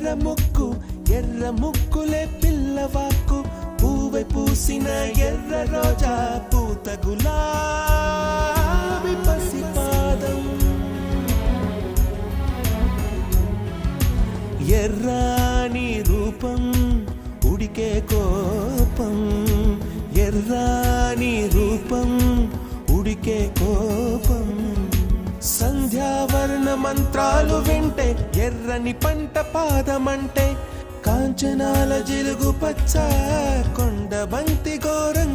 ఎర్ర ముక్కులే పిల్లవాకు పూవై పూసిన ఎర్ర రోజా పూత గులాబీ పసిపాదం ఎర్రాని రూపం ఉడికే కోపం ఎర్రాని రూపం ఉడికే కోపం సంధ్యావర్ణ మంత్రాలు వింటే ఎర్రని పంట పాదమంటే కాంచనాల జిలుగు పచ్చ కొండ బంతి ఘోరం